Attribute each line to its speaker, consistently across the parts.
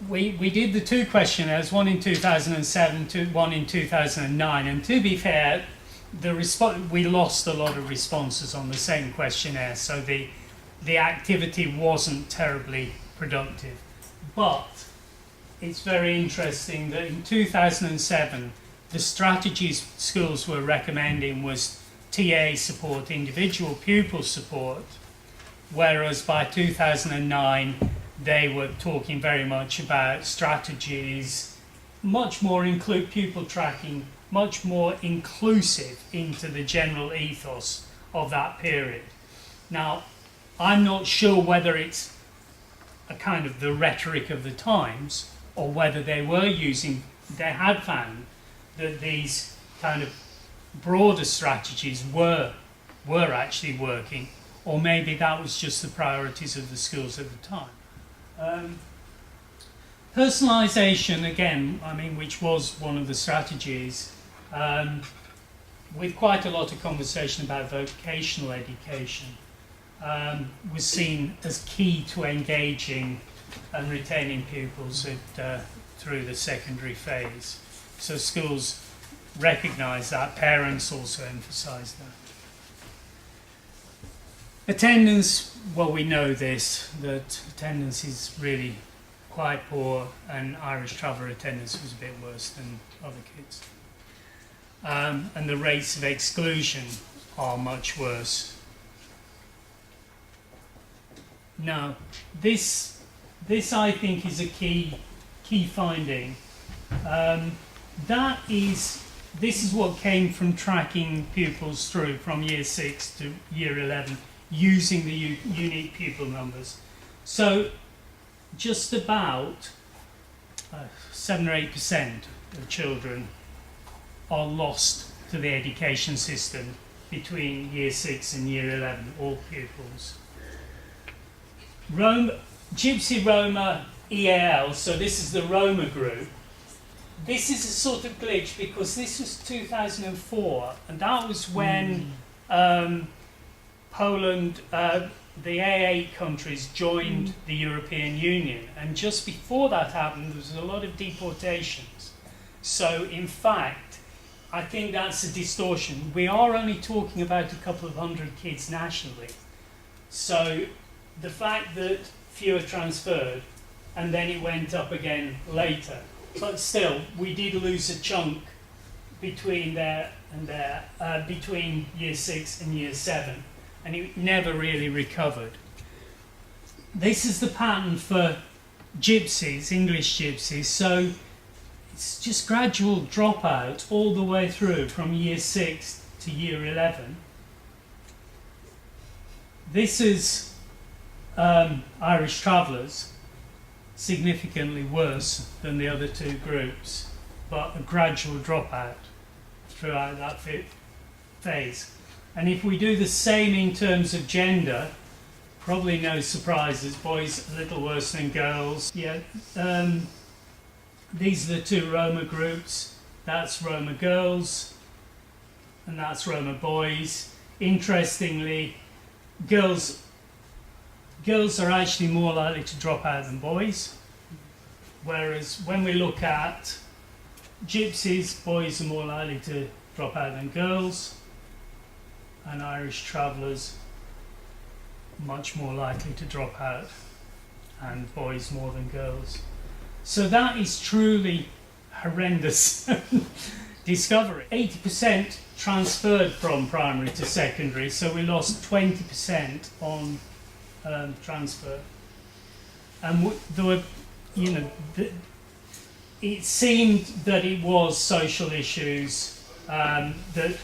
Speaker 1: we did the two questionnaires, one in 2007, one in 2009, and to be fair, we lost a lot of responses on the same questionnaire, so the activity wasn't terribly productive. But it's very interesting that in 2007, the strategies schools were recommending was TA support, individual pupil support, whereas by 2009, they were talking very much about strategies, much more include pupil tracking, much more inclusive into the general ethos of that period. Now, I'm not sure whether it's a kind of the rhetoric of the times or whether they had found that these kind of broader strategies were actually working, or maybe that was just the priorities of the schools at the time. Personalization, again, which was one of the strategies, with quite a lot of conversation about vocational education, was seen as key to engaging and retaining pupils through the secondary phase. So schools recognise that, parents also emphasise that. Attendance, well, we know this, that attendance is really quite poor, and Irish traveller attendance was a bit worse than other kids. And the rates of exclusion are much worse. Now, this I think is a key finding. This is what came from tracking pupils through from year 6 to year 11 using the unique pupil numbers. So just about 7 or 8% of children are lost to the education system between year 6 and year 11, all pupils. Gypsy, Roma, EAL, so this is the Roma group. This is a sort of glitch because this was 2004, and that was when Poland, the AA countries joined the European Union, and just before that happened there was a lot of deportations. So in fact, I think that's a distortion. We are only talking about a couple of hundred kids nationally. So the fact that fewer transferred and then it went up again later, but still we did lose a chunk between there and there, between year 6 and year 7, and it never really recovered. This is the pattern for gypsies, English gypsies, so it's just gradual dropout all the way through from year 6 to year 11. This is Irish travellers, significantly worse than the other two groups, but a gradual dropout throughout that phase. And if we do the same in terms of gender, probably no surprises, boys a little worse than girls. Yeah, these are the two Roma groups. That's Roma girls and that's Roma boys. Interestingly, girls are actually more likely to drop out than boys, whereas when we look at gypsies, boys are more likely to drop out than girls, and Irish travellers much more likely to drop out, and boys more than girls. So that is truly horrendous discovery. 80% transferred from primary to secondary, so we lost 20% on transfer. And there were, it seemed that it was social issues, that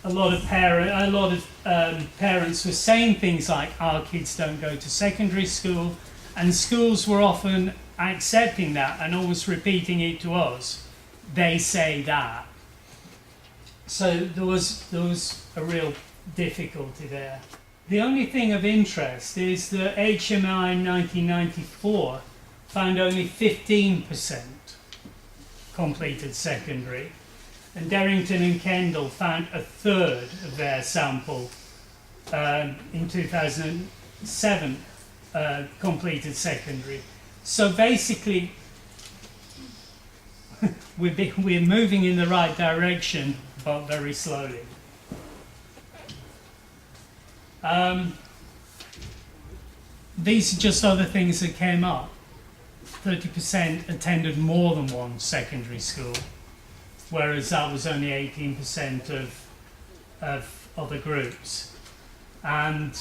Speaker 1: a lot of parents were saying things like, our kids don't go to secondary school, and schools were often accepting that and always repeating it to us. They say that. So there was a real difficulty there. The only thing of interest is that HMI in 1994 found only 15% completed secondary, and Derrington and Kendall found a third of their sample in 2007. completed secondary. So basically, we're moving in the right direction, but very slowly. These are just other things that came up. 30% attended more than one secondary school, whereas that was only 18% of other groups. And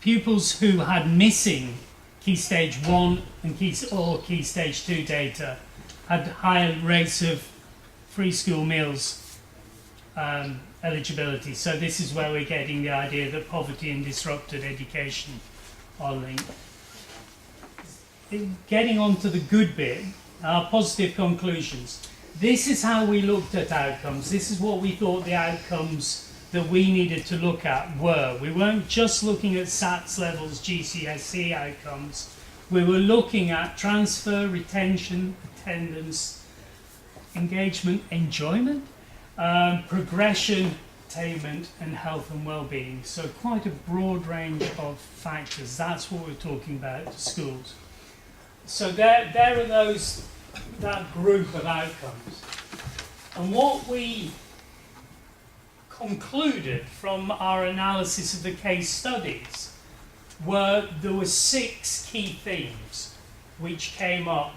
Speaker 1: pupils who had missing Key Stage 1 and Key Stage 2 data had higher rates of free school meals eligibility. So this is where we're getting the idea that poverty and disrupted education are linked. Getting on to the good bit, our positive conclusions. This is how we looked at outcomes. This is what we thought the outcomes that we needed to look at were. We weren't just looking at SATs levels, GCSE outcomes. We were looking at transfer, retention, attendance, engagement, enjoyment, progression, attainment, and health and well-being. So quite a broad range of factors. That's what we're talking about at schools. So there are that group of outcomes. And what we concluded from our analysis of the case studies there were 6 key themes which came up: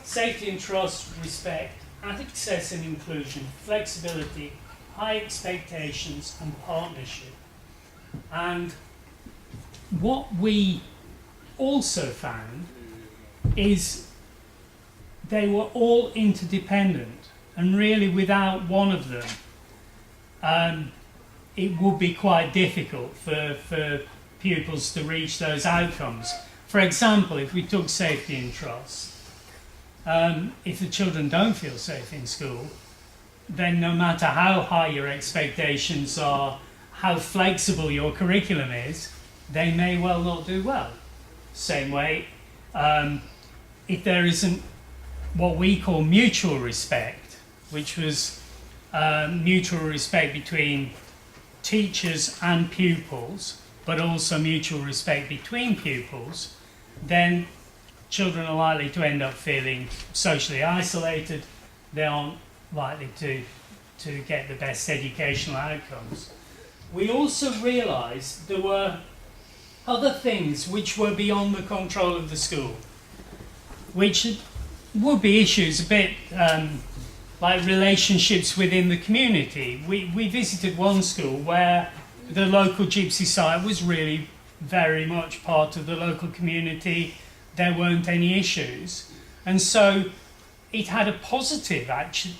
Speaker 1: safety and trust, respect, access and inclusion, flexibility, high expectations, and partnership. And what we also found is they were all interdependent, and really without one of them it would be quite difficult for pupils to reach those outcomes. For example, if we took safety and trust, if the children don't feel safe in school, then no matter how high your expectations are, how flexible your curriculum is, they may well not do well. Same way, if there isn't what we call mutual respect, which was mutual respect between teachers and pupils, but also mutual respect between pupils, then children are likely to end up feeling socially isolated. They aren't likely to get the best educational outcomes. We also realised there were other things which were beyond the control of the school, which would be issues a bit like relationships within the community. We visited one school where the local Gypsy site was really very much part of the local community. There weren't any issues. And so it had a positive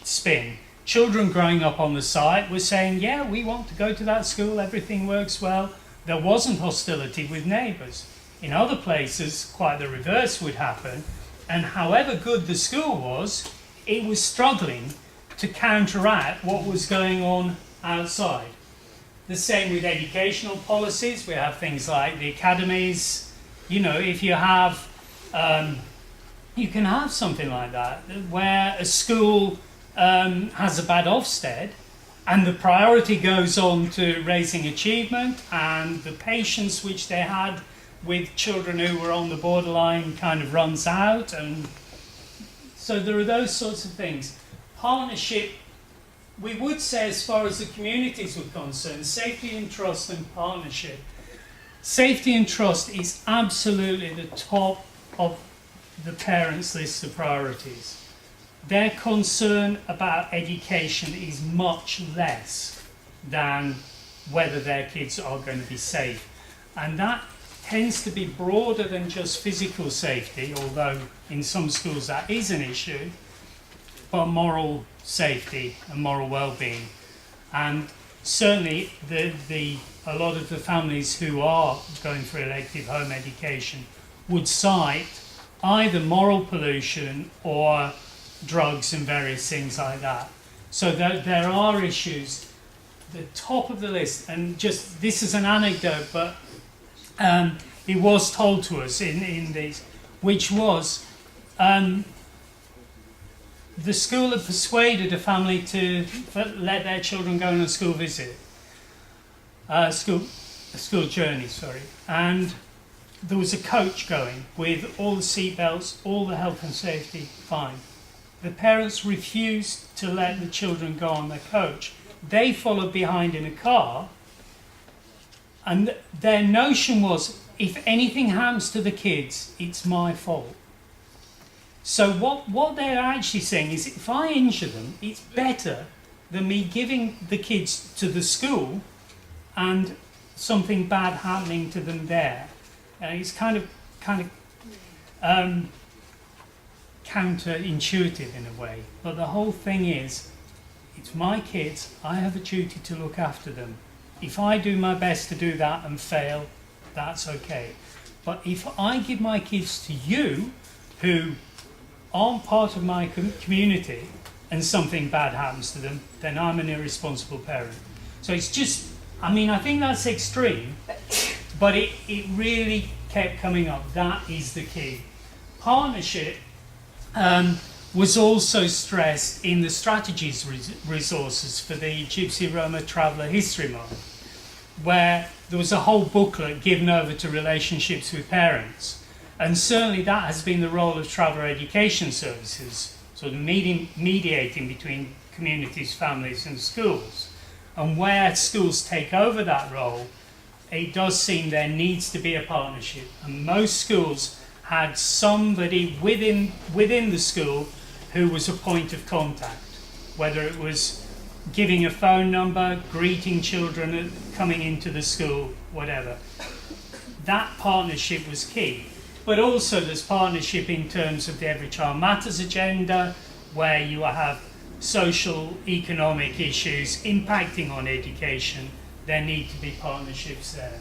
Speaker 1: spin. Children growing up on the site were saying, yeah, we want to go to that school, everything works well. There wasn't hostility with neighbours. In other places, quite the reverse would happen. And however good the school was, it was struggling to counteract what was going on outside. The same with educational policies. We have things like the academies. You know, if you have, you can have something like that, where a school has a bad Ofsted, and the priority goes on to raising achievement, and the patience which they had with children who were on the borderline kind of runs out. And so there are those sorts of things. Partnership, we would say, as far as the communities were concerned, safety and trust and partnership. Safety and trust is absolutely the top of the parents' list of priorities. Their concern about education is much less than whether their kids are going to be safe. And that tends to be broader than just physical safety, although in some schools that is an issue, but moral safety and moral well-being. And certainly a lot of the families who are going for elective home education would cite either moral pollution or drugs and various things like that. So there are issues. The top of the list, and just this is an anecdote, but it was told to us in these, which was the school had persuaded a family to let their children go on a school visit, school journey, sorry, and there was a coach going with all the seat belts, all the health and safety, fine. The parents refused to let the children go on the coach. They followed behind in a car, and their notion was, if anything happens to the kids, it's my fault. So what they're actually saying is, if I injure them, it's better than me giving the kids to the school and something bad happening to them there. It's kind of counterintuitive in a way, but the whole thing is, it's my kids, I have a duty to look after them. If I do my best to do that and fail, that's okay. But if I give my kids to you, who aren't part of my community, and something bad happens to them, then I'm an irresponsible parent. So it's just, I mean, I think that's extreme, but it really kept coming up. That is the key. Partnership was also stressed in the strategies resources for the Gypsy Roma Traveller History Month, where there was a whole booklet given over to relationships with parents. And certainly that has been the role of traveller education services, sort of mediating between communities, families and schools. And where schools take over that role, it does seem there needs to be a partnership. And most schools had somebody within the school who was a point of contact, whether it was giving a phone number, greeting children coming into the school, whatever. That partnership was key. But also there's partnership in terms of the Every Child Matters agenda, where you have social, economic issues impacting on education. There need to be partnerships there.